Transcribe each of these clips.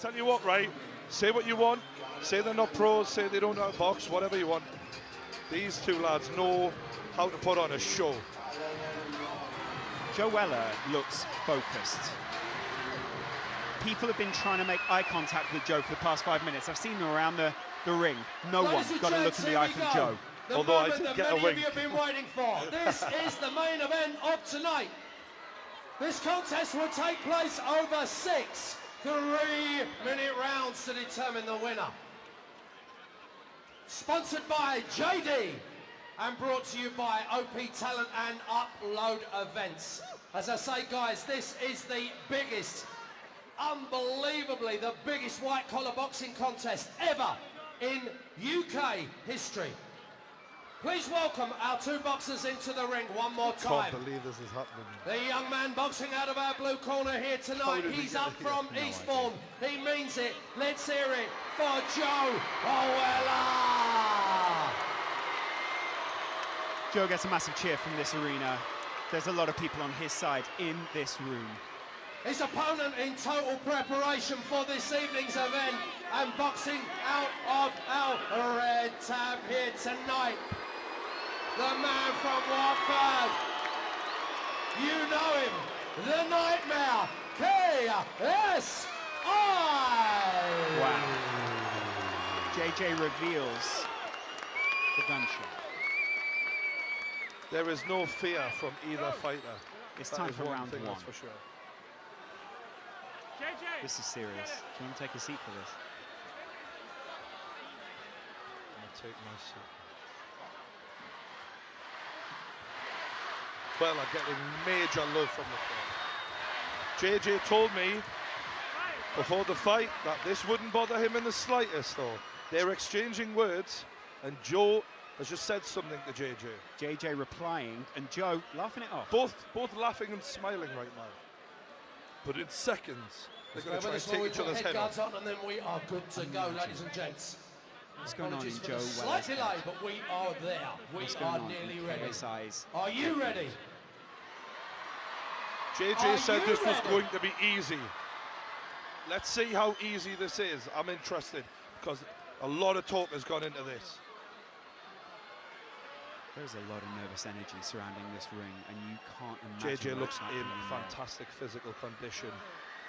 tell you what, right? Say what you want. Say they're not pros. Say they don't know how to box. Whatever you want. These two lads know how to put on a show. Joe Weller looks focused. People have been trying to make eye contact with Joe for the past 5 minutes. I've seen them around the ring. No one got a look in the eye from Joe. Although I did get a wink. Many of you have been waiting for. This is the main event of tonight. This contest will take place over 6 3-minute rounds to determine the winner. Sponsored by JD and brought to you by OP Talent and Upload Events. As I say, guys, this is the biggest, unbelievably the biggest white collar boxing contest ever in UK history. Please welcome our two boxers into the ring one more time. Can't believe this is happening. The young man boxing out of our blue corner here tonight. He's up from Eastbourne. He means it. Let's hear it for Joe Weller. Joe gets a massive cheer from this arena. There's a lot of people on his side in this room. His opponent in total preparation for this evening's event and boxing out of our red tab here tonight. The man from Watford. You know him. The Nightmare. KSI. Wow. JJ reveals the gunshot. There is no fear from either fighter. It's That time is for one round thing, one. that's for sure. This is serious. Do you want to take a seat for this? I'm gonna take my seat. Well, I'm getting major love from the crowd. JJ told me before the fight that this wouldn't bother him in the slightest, though. They're exchanging words, and Joe has just said something to JJ. JJ replying, and Joe laughing it off. Both laughing and smiling right now. But in seconds, they're going to try and take each other's head off. On, and then we are good to go, ladies and gents. What's going on in Apologies for Joe the Weller's slight delay, but we are there. We What's are going on nearly in ready. KSI's Are you ready? JJ said you this was ready? going to be easy. Let's see how easy this is. I'm interested because a lot of talk has gone into this. There's a lot of nervous energy surrounding this ring, and you can't imagine JJ looks what's in happening there. fantastic physical condition.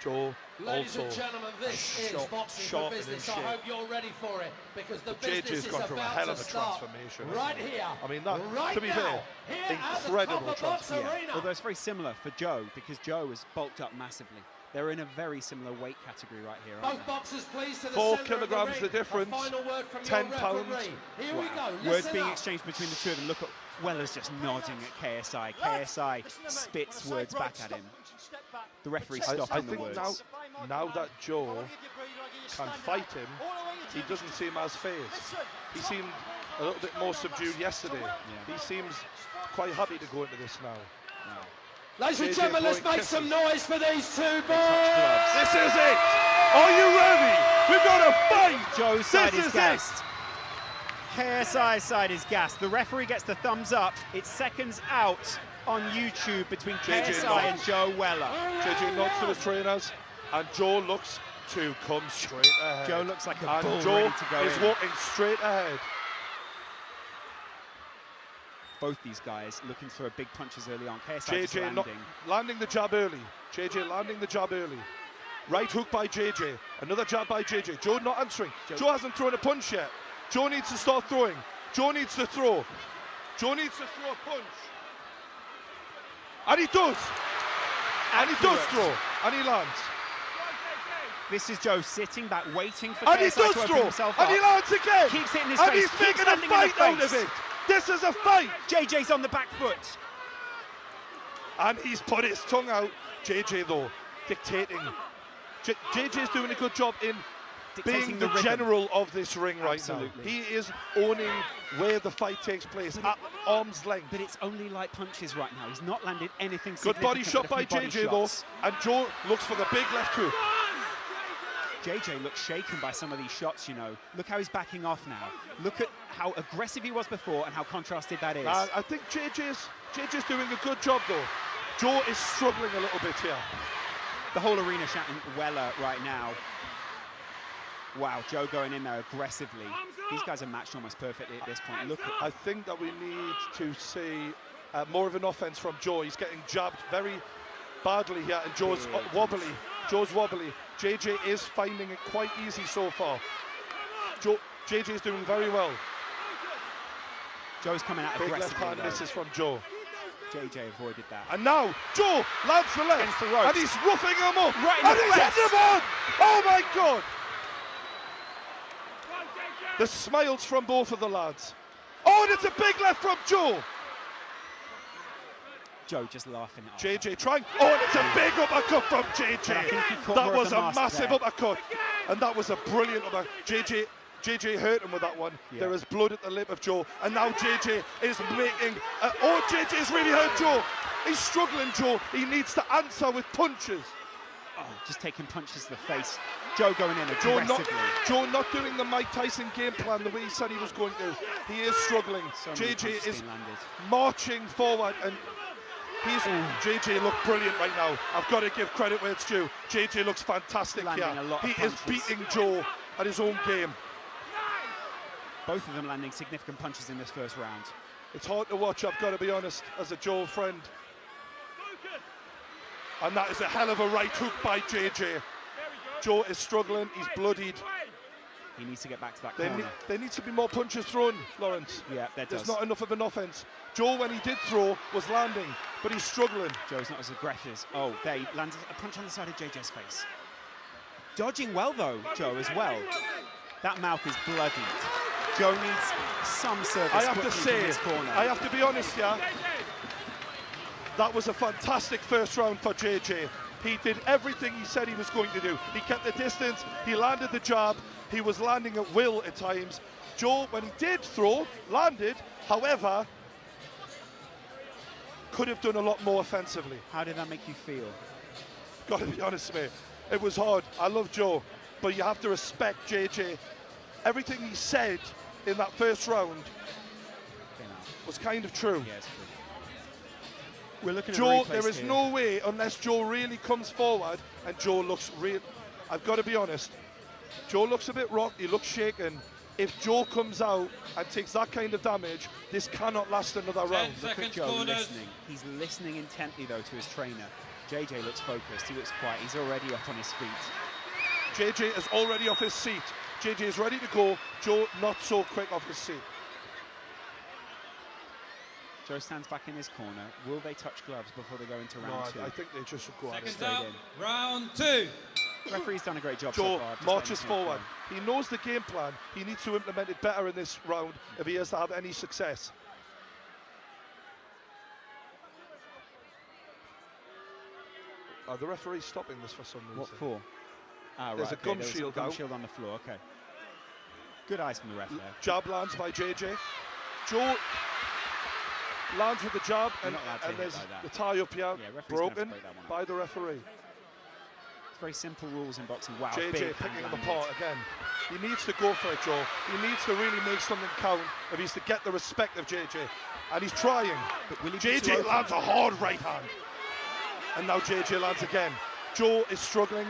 Joe Ladies also and gentlemen, this is boxing for sharp and in business. I shape. hope you're ready for it, because the JJ's business is gone through a about hell to of a start transformation. right here. I mean, that, right to be now, fair, here incredible at the Copper Box transformation. Arena. Although it's very similar for Joe, because Joe has bulked up massively. They're in a very similar weight category right here, aren't Both they? boxers, please, to the 4 center kilograms of the the ring. difference, A final word from 10 your pounds. referee. Here we go. Words Listen being up. exchanged between the two of them. Look at Weller's just nodding at KSI. KSI spits words back at him. The referee I stopping the think words. now that Joe can fight him, he doesn't seem as phased. He seemed a little bit more subdued yesterday. Yeah. He seems quite happy to go into this now. Ladies and JJ gentlemen, let's blowing make some kisses. noise for these two touch gloves. boys. This is it! Are you ready? We've got a fight! Joe's side This is is gassed. KSI's side is gassed. The referee gets the thumbs up. It's seconds out on YouTube between JJ KSI and nods. Joe Weller. JJ nods to his trainers, and Joe looks to come straight ahead. Joe looks like a and bull Joe ready to go is in. walking straight ahead. Both these guys looking for big punches early on. KSI just JJ landing. landing the jab early. JJ landing the jab early. Right hook by JJ. Another jab by JJ. Joe not answering. Joe hasn't thrown a punch yet. Joe needs to start throwing. Joe needs to throw. Joe needs to throw a punch. And he does. And he does throw. And he lands. This is Joe sitting back, waiting for And he KSI does to open throw. himself And up. he lands again. Keeps hitting his and face. he's Keeps making a landing in the fight out of face. it. This is a fight. JJ's on the back foot. And he's put his tongue out. JJ, though, dictating. JJ's doing a good job in Dictating being the the rhythm. general of this ring right Absolutely. now. He is owning where the fight takes place at arm's length. But it's only light punches right now. He's not landed anything Good body significant, shot but by a few body JJ, shots. though. And Joe looks for the big left hook. JJ looks shaken by some of these shots, you know. Look how he's backing off now. Look at how aggressive he was before and how contrasted that is. I think JJ's doing a good job, though. Joe is struggling a little bit here. The whole arena shouting Weller right now. Wow, Joe going in there aggressively. These guys are matched almost perfectly at this point. Look at I think that we need to see more of an offense from Joe. He's getting jabbed very badly here, and Joe's wobbly. Joe's wobbly. JJ is finding it quite easy so far. JJ is doing very well. Joe's coming out Big left aggressively. hand though. misses from Joe. JJ avoided that. And now Joe lands the left, Against the ropes. and he's roughing him up, Right in and the he's face. hitting him on. Oh my God! The smiles from both of the lads. Oh, and it's a big left from Joe. Joe just laughing it off. JJ trying. Oh, and it's a big uppercut from JJ. But I think he caught That more of was the a mask massive there. uppercut, and that was a brilliant uppercut. JJ hurt him with that one. Yeah. There is blood at the lip of Joe, and now JJ is making. Oh, JJ has really hurt Joe. He's struggling, Joe. He needs to answer with punches. Oh, just taking punches to the face. Joe going in Joe aggressively. not doing the Mike Tyson game plan the way he said he was going to. He is struggling. So many punches JJ is being landed. marching forward, and JJ look brilliant right now. I've got to give credit where it's due. JJ looks fantastic Landing here. a lot of He is punches. beating Joe at his own game. Both of them landing significant punches in this first round. It's hard to watch, I've got to be honest, as a Joe friend. And that is a hell of a right hook by JJ. Joe is struggling, he's bloodied. He needs to get back to that There corner. needs to be more punches thrown, Lawrence. Yeah, there There's does. not enough of an offense. Joe, when he did throw, was landing, but he's struggling. Joe's not as aggressive. Oh, there he lands a punch on the side of JJ's face. Dodging well though, Joe, as well. That mouth is bloodied. Joe needs some service I have to quickly from say, his corner. I have to be honest here, that was a fantastic first round for JJ. He did everything he said he was going to do. He kept the distance, he landed the jab, he was landing at will at times. Joe, when he did throw, landed, however, could have done a lot more offensively. How did that make you feel? Got to be honest, mate. It was hard. I love Joe, but you have to respect JJ. Everything he said in that first round Okay, now. was kind of true. Yeah, it's true. We're looking at Joe, the replays there is here. no way, unless Joe really comes forward, and Joe looks real. I've got to be honest. Joe looks a bit rocked, he looks shaken. If Joe comes out and takes that kind of damage, this cannot last another round. Look at Joe listening. He's listening intently though to his trainer. JJ looks focused, he looks quiet, he's already up on his feet. JJ is already off his seat. JJ is ready to go. Joe not so quick off his seat. Joe stands back in his corner. Will they touch gloves before they go into round two? I think they just should go at it. Seconds out, in. round two. Referee's done a great job so Joe far. Just marches letting him forward. go. He knows the game plan. He needs to implement it better in this round if he has to have any success. Are the referees stopping this for some reason? What for? Ah, There's right, a gum there was shield gum out. shield on the floor, okay. Good eyes from the ref there. Jab lands by JJ. Joe lands with the jab, You're and, not allowed to and hit there's like that. the tie up here, Yeah, referee's gonna have to broken break that one up. by the referee. It's very simple rules in boxing. Wow, JJ big picking hand him landed. apart again. He needs to go for it, Joe. He needs to really make something count if he's to get the respect of JJ. And he's trying. But will he be too JJ open? lands a hard right hand. And now JJ lands again. Joe is struggling,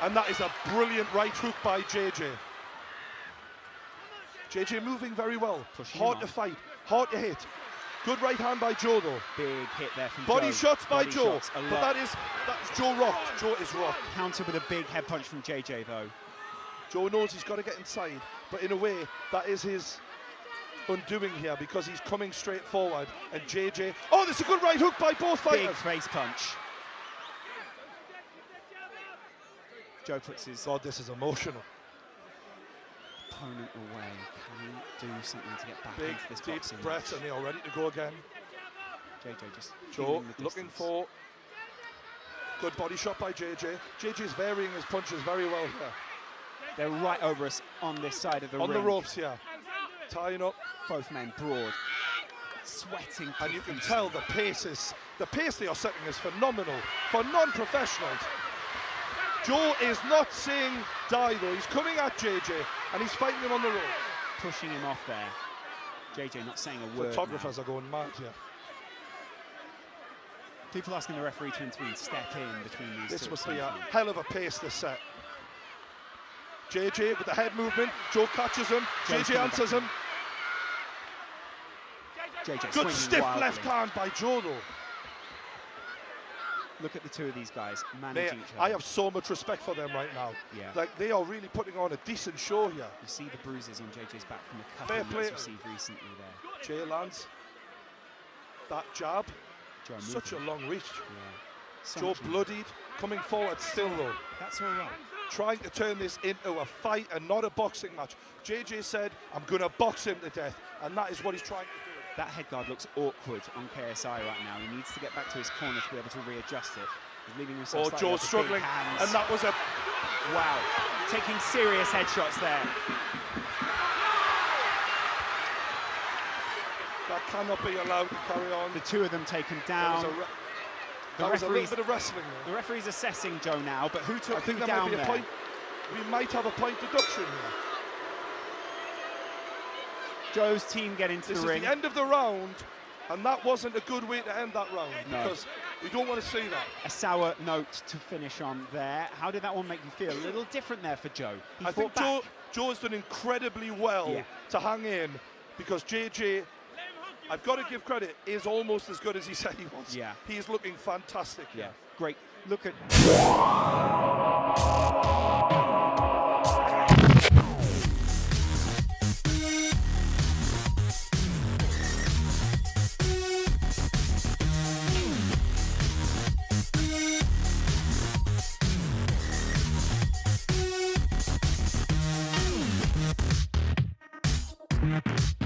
and that is a brilliant right hook by JJ. JJ moving very well. Pushing Hard him to on. fight, hard to hit. Good right hand by Joe though. Big hit there from Body Joe. shots by Body Joe. shots, a But lot. that's Joe rocked. Joe is rocked. Countered with a big head punch from JJ though. Joe knows he's got to get inside, but in a way, that is his undoing here because he's coming straight forward. And JJ, oh, there's a good right hook by both Big fighters. face punch. Joe puts his God, this is emotional. opponent away. Can he do something to get back Big, into this deep boxing breaths, match? and they are ready to go again. JJ just Joe feeling the looking distance. for good body shot by JJ. JJ's varying his punches very well here. They're right over us on this side of the On ring. the ropes here. Tying up, Both men broad. Sweating. and you can profusely. tell the pace they are setting is phenomenal for non-professionals. Joe is not saying die though. He's coming at JJ and he's fighting him on the rope. Pushing him off there. JJ not saying a word. Photographers now. are going mad here. People asking the referee to intervene, step in between these This two. must be a hell of a pace this set. JJ with the head movement. Joe catches him. Joe's JJ coming answers back him. JJ Good swinging stiff wildly. left hand by Joe though. Look at the two of these guys Mate, managing each other. I have so much respect for them right now. Yeah. Like, they are really putting on a decent show here. You see the bruises on JJ's back from a couple Fair of play moves to received recently there. Jay lands that jab. Joe Such a moving. long reach. Yeah. So Joe much movement. bloodied, coming forward still though. That's all right. Trying to turn this into a fight and not a boxing match. JJ said, I'm going to box him to death. And that is what he's trying to do. That head guard looks awkward on KSI right now. He needs to get back to his corner to be able to readjust it. He's leaving himself Oh, slightly Joe's up with big struggling. hands. And that was a... Wow, taking serious headshots there. That cannot be allowed to carry on. The two of them taken That was down. a, The that was a little referee's, bit of wrestling there. the referee's assessing Joe now, but who took I think him that might down be a there? point. We might have a point deduction here. Joe's team get into This the is ring. the end of the round, and that wasn't a good way to end that round No. because we don't want to see that. A sour note to finish on there. How did that one make you feel? A little different there for Joe. He I think fought back. Joe's done incredibly well Yeah. to hang in because JJ, I've got to give credit, is almost as good as he said he was. Yeah. He is looking fantastic. Yeah, great. Look at. We'll be right back.